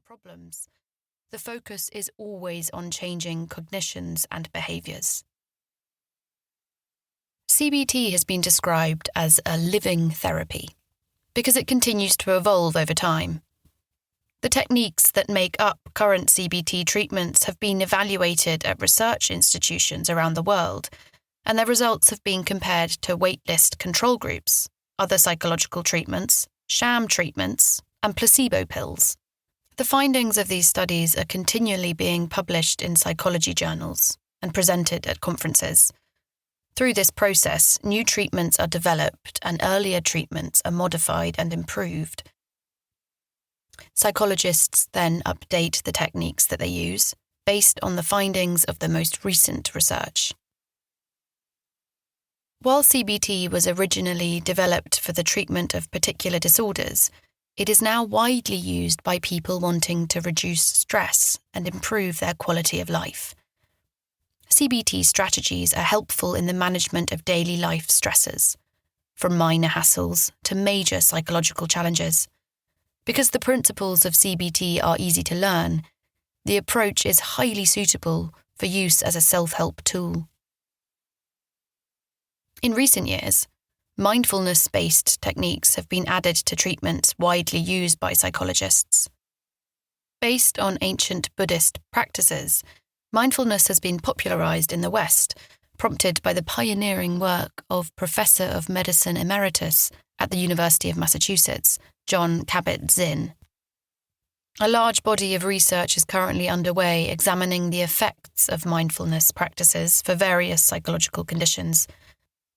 problems, the focus is always on changing cognitions and behaviours. CBT has been described as a living therapy because it continues to evolve over time. The techniques that make up current CBT treatments have been evaluated at research institutions around the world, and their results have been compared to waitlist control groups, other psychological treatments, sham treatments, and placebo pills. The findings of these studies are continually being published in psychology journals and presented at conferences. Through this process, new treatments are developed and earlier treatments are modified and improved. Psychologists then update the techniques that they use based on the findings of the most recent research. While CBT was originally developed for the treatment of particular disorders, it is now widely used by people wanting to reduce stress and improve their quality of life. CBT strategies are helpful in the management of daily life stressors, from minor hassles to major psychological challenges. Because the principles of CBT are easy to learn, the approach is highly suitable for use as a self-help tool. In recent years, mindfulness-based techniques have been added to treatments widely used by psychologists. Based on ancient Buddhist practices, mindfulness has been popularized in the West, prompted by the pioneering work of Professor of Medicine Emeritus at the University of Massachusetts, Jon Kabat-Zinn. A large body of research is currently underway examining the effects of mindfulness practices for various psychological conditions.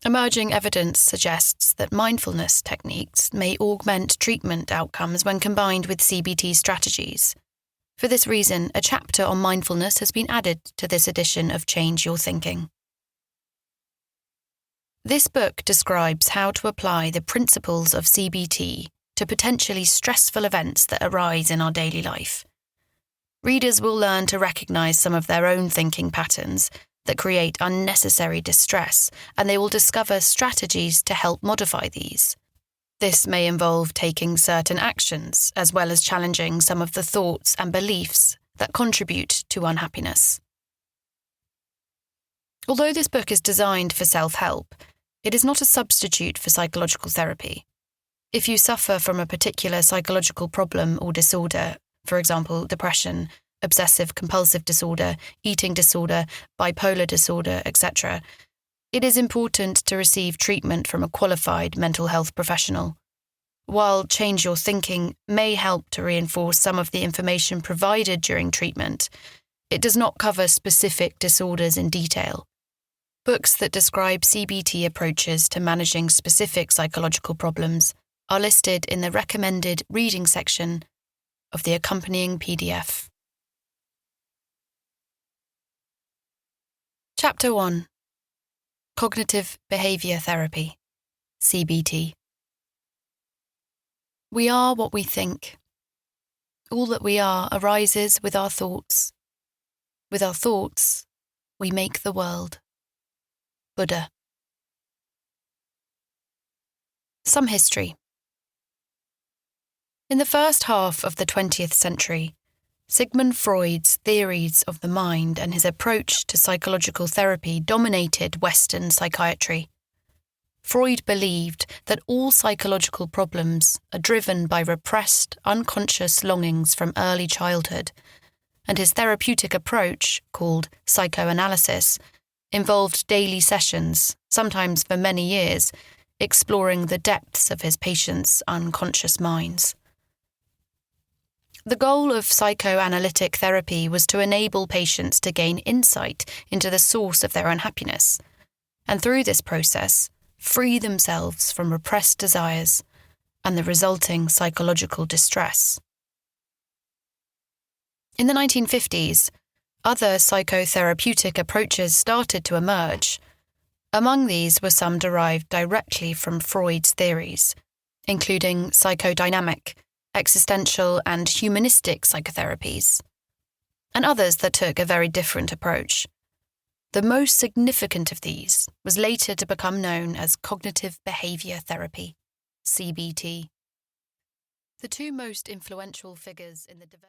Emerging evidence suggests that mindfulness techniques may augment treatment outcomes when combined with CBT strategies. For this reason, a chapter on mindfulness has been added to this edition of Change Your Thinking. This book describes how to apply the principles of CBT to potentially stressful events that arise in our daily life. Readers will learn to recognize some of their own thinking patterns that create unnecessary distress, and they will discover strategies to help modify these. This may involve taking certain actions, as well as challenging some of the thoughts and beliefs that contribute to unhappiness. Although this book is designed for self-help, it is not a substitute for psychological therapy. If you suffer from a particular psychological problem or disorder, for example, depression, obsessive-compulsive disorder, eating disorder, bipolar disorder, etc., it is important to receive treatment from a qualified mental health professional. While Change Your Thinking may help to reinforce some of the information provided during treatment, it does not cover specific disorders in detail. Books that describe CBT approaches to managing specific psychological problems are listed in the recommended reading section of the accompanying PDF. Chapter 1. Cognitive Behaviour Therapy, CBT. We are what we think. All that we are arises with our thoughts. With our thoughts, we make the world. Buddha. Some history. In the first half of the 20th century, Sigmund Freud's theories of the mind and his approach to psychological therapy dominated Western psychiatry. Freud believed that all psychological problems are driven by repressed, unconscious longings from early childhood, and his therapeutic approach, called psychoanalysis, involved daily sessions, sometimes for many years, exploring the depths of his patients' unconscious minds. The goal of psychoanalytic therapy was to enable patients to gain insight into the source of their unhappiness, and through this process, free themselves from repressed desires and the resulting psychological distress. In the 1950s, other psychotherapeutic approaches started to emerge. Among these were some derived directly from Freud's theories, including psychodynamic, existential and humanistic psychotherapies, and others that took a very different approach. The most significant of these was later to become known as cognitive behaviour therapy, CBT. The two most influential figures in the development